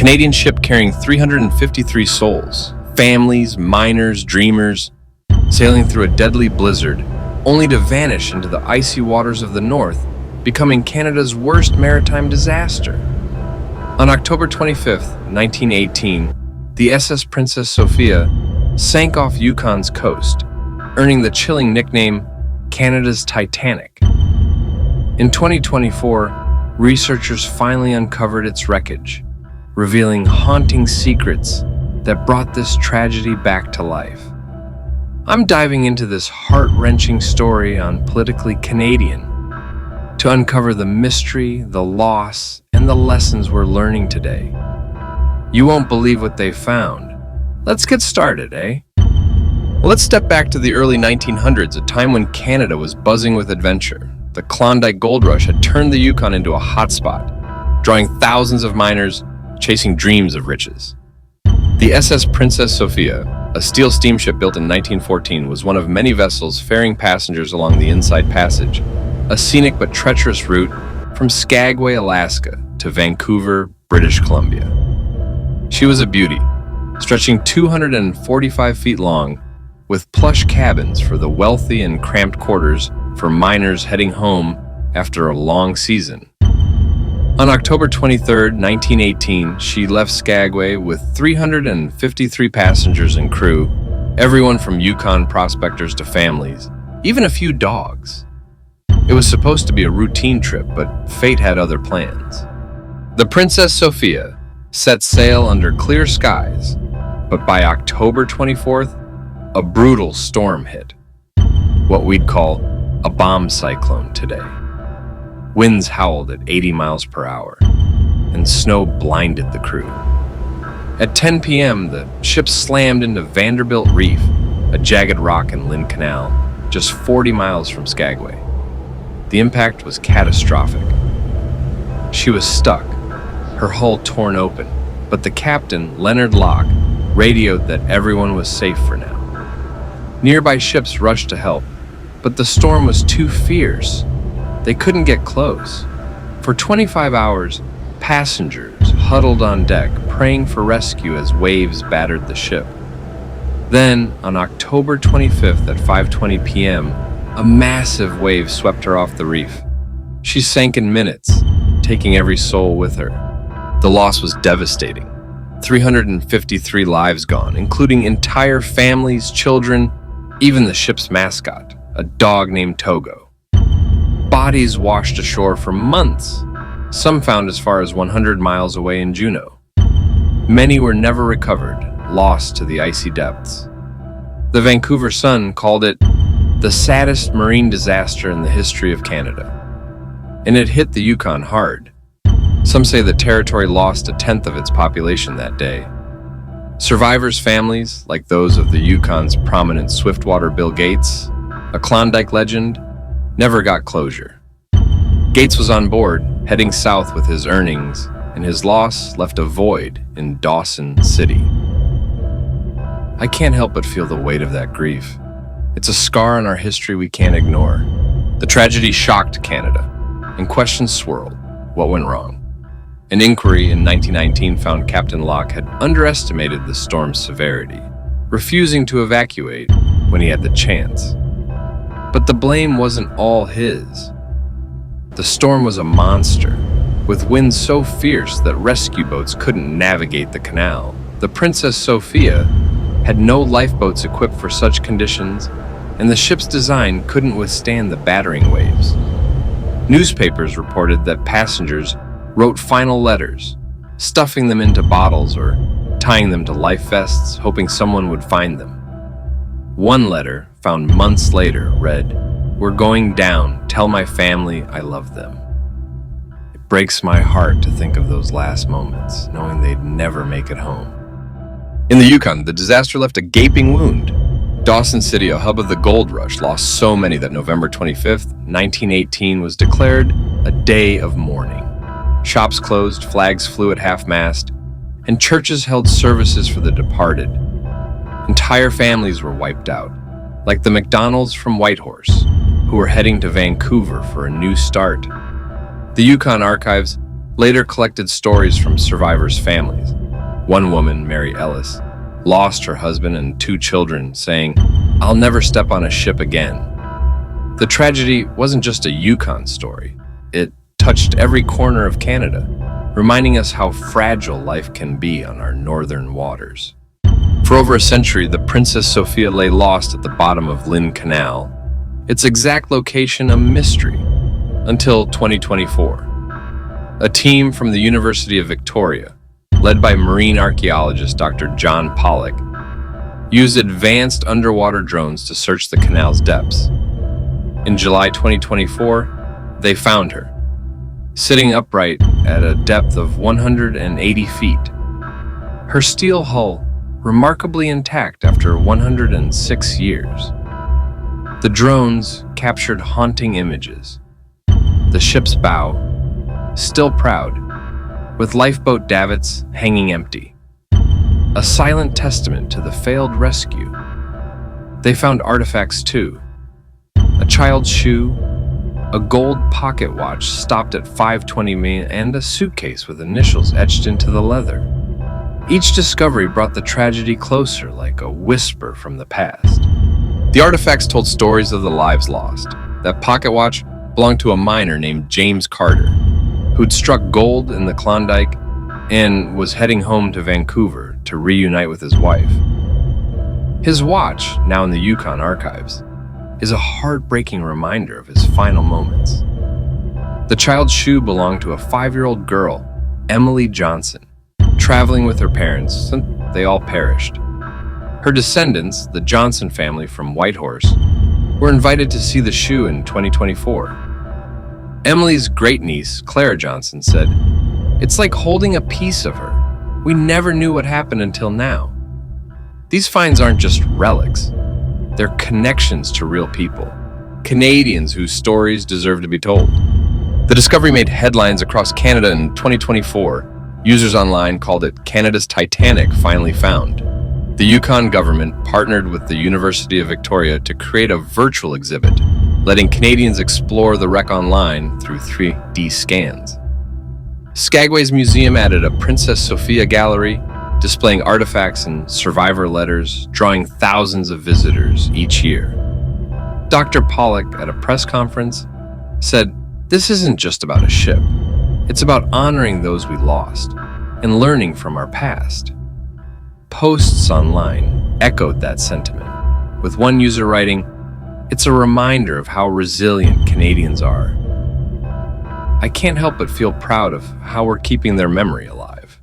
Canadian ship carrying 353 souls, families, miners, dreamers, sailing through a deadly blizzard, only to vanish into the icy waters of the north, becoming Canada's worst maritime disaster. On October 25, 1918, the SS Princess Sophia sank off Yukon's coast, earning the chilling nickname Canada's Titanic. In 2024, researchers finally uncovered its wreckage, revealing haunting secrets that brought this tragedy back to life. I'm diving into this heart-wrenching story on Politically Canadian to uncover the mystery, the loss, and the lessons we're learning today. You won't believe what they found. Let's get started, eh? Well, let's step back to the early 1900s, a time when Canada was buzzing with adventure. The Klondike Gold Rush had turned the Yukon into a hotspot, drawing thousands of miners chasing dreams of riches. The SS Princess Sophia, a steel steamship built in 1914, was one of many vessels ferrying passengers along the Inside Passage, a scenic but treacherous route from Skagway, Alaska to Vancouver, British Columbia. She was a beauty, stretching 245 feet long, with plush cabins for the wealthy and cramped quarters for miners heading home after a long season. On October 23, 1918, she left Skagway with 353 passengers and crew, everyone from Yukon prospectors to families, even a few dogs. It was supposed to be a routine trip, but fate had other plans. The Princess Sophia set sail under clear skies, but by October 24th, a brutal storm hit, what we'd call a bomb cyclone today. Winds howled at 80 miles per hour, and snow blinded the crew. At 10 p.m., the ship slammed into Vanderbilt Reef, a jagged rock in Lynn Canal, just 40 miles from Skagway. The impact was catastrophic. She was stuck, her hull torn open, but the captain, Leonard Locke, radioed that everyone was safe for now. Nearby ships rushed to help, but the storm was too fierce. They couldn't get close. For 25 hours, passengers huddled on deck, praying for rescue as waves battered the ship. Then, on October 25th at 5:20 p.m., a massive wave swept her off the reef. She sank in minutes, taking every soul with her. The loss was devastating. 353 lives gone, including entire families, children, even the ship's mascot, a dog named Togo. Bodies washed ashore for months, some found as far as 100 miles away in Juneau. Many were never recovered, lost to the icy depths. The Vancouver Sun called it the saddest marine disaster in the history of Canada. And it hit the Yukon hard. Some say the territory lost a tenth of its population that day. Survivors' families, like those of the Yukon's prominent Swiftwater Bill Gates, a Klondike legend, never got closure. Gates was on board, heading south with his earnings, and his loss left a void in Dawson City. I can't help but feel the weight of that grief. It's a scar in our history we can't ignore. The tragedy shocked Canada, and questions swirled. What went wrong? An inquiry in 1919 found Captain Locke had underestimated the storm's severity, refusing to evacuate when he had the chance. But the blame wasn't all his. The storm was a monster, with winds so fierce that rescue boats couldn't navigate the canal. The Princess Sophia had no lifeboats equipped for such conditions, and the ship's design couldn't withstand the battering waves. Newspapers reported that passengers wrote final letters, stuffing them into bottles or tying them to life vests, hoping someone would find them. One letter, found months later, read, "We're going down. Tell my family I love them." It breaks my heart to think of those last moments, knowing they'd never make it home. In the Yukon, the disaster left a gaping wound. Dawson City, a hub of the gold rush, lost so many that November 25th, 1918 was declared a day of mourning. Shops closed, flags flew at half-mast, and churches held services for the departed. Entire families were wiped out, like the McDonalds from Whitehorse, who were heading to Vancouver for a new start. The Yukon archives later collected stories from survivors' families. One woman, Mary Ellis, lost her husband and 2 children, saying, "I'll never step on a ship again." The tragedy wasn't just a Yukon story. It touched every corner of Canada, reminding us how fragile life can be on our northern waters. For over a century, the Princess Sophia lay lost at the bottom of Lynn Canal, its exact location a mystery, until 2024. A team from the University of Victoria, led by marine archaeologist Dr. John Pollock, used advanced underwater drones to search the canal's depths. In July 2024, they found her, sitting upright at a depth of 180 feet. Her steel hull remarkably intact after 106 years. The drones captured haunting images. The ship's bow, still proud, with lifeboat davits hanging empty. A silent testament to the failed rescue. They found artifacts too. A child's shoe, a gold pocket watch stopped at 520 million, and a suitcase with initials etched into the leather. Each discovery brought the tragedy closer, like a whisper from the past. The artifacts told stories of the lives lost. That pocket watch belonged to a miner named James Carter, who'd struck gold in the Klondike and was heading home to Vancouver to reunite with his wife. His watch, now in the Yukon archives, is a heartbreaking reminder of his final moments. The child's shoe belonged to a 5-year-old girl, Emily Johnson, traveling with her parents since they all perished. Her descendants, the Johnson family from Whitehorse, were invited to see the shoe in 2024. Emily's great-niece, Clara Johnson, said, "It's like holding a piece of her. We never knew what happened until now." These finds aren't just relics. They're connections to real people, Canadians whose stories deserve to be told. The discovery made headlines across Canada in 2024. Users online called it Canada's Titanic finally found. The Yukon government partnered with the University of Victoria to create a virtual exhibit, letting Canadians explore the wreck online through 3D scans. Skagway's museum added a Princess Sophia gallery, displaying artifacts and survivor letters, drawing thousands of visitors each year. Dr. Pollock, at a press conference, said, "This isn't just about a ship. It's about honoring those we lost and learning from our past." Posts online echoed that sentiment, with one user writing, "It's a reminder of how resilient Canadians are. I can't help but feel proud of how we're keeping their memory alive."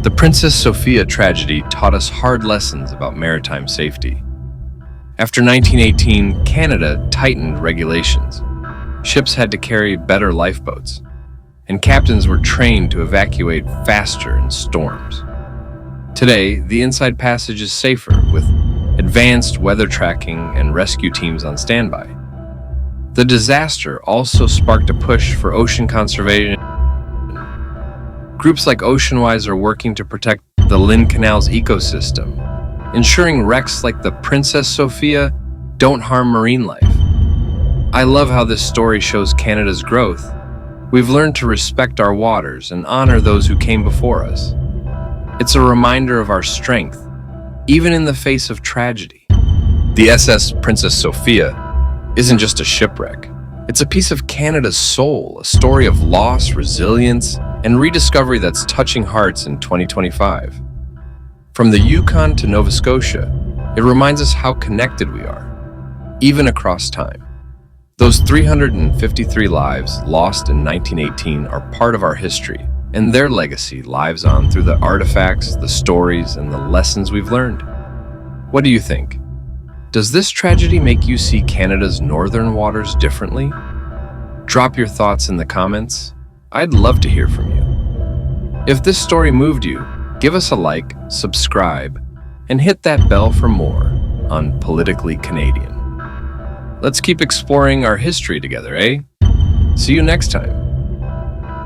The Princess Sophia tragedy taught us hard lessons about maritime safety. After 1918, Canada tightened regulations. Ships had to carry better lifeboats, and captains were trained to evacuate faster in storms. Today, the inside passage is safer, with advanced weather tracking and rescue teams on standby. The disaster also sparked a push for ocean conservation. Groups like Oceanwise are working to protect the Lynn Canal's ecosystem, ensuring wrecks like the Princess Sophia don't harm marine life. I love how this story shows Canada's growth. We've learned to respect our waters and honor those who came before us. It's a reminder of our strength, even in the face of tragedy. The SS Princess Sophia isn't just a shipwreck. It's a piece of Canada's soul, a story of loss, resilience, and rediscovery that's touching hearts in 2025. From the Yukon to Nova Scotia, it reminds us how connected we are, even across time. Those 353 lives lost in 1918 are part of our history, and their legacy lives on through the artifacts, the stories, and the lessons we've learned. What do you think? Does this tragedy make you see Canada's northern waters differently? Drop your thoughts in the comments. I'd love to hear from you. If this story moved you, give us a like, subscribe, and hit that bell for more on Politically Canadian. Let's keep exploring our history together, eh? See you next time.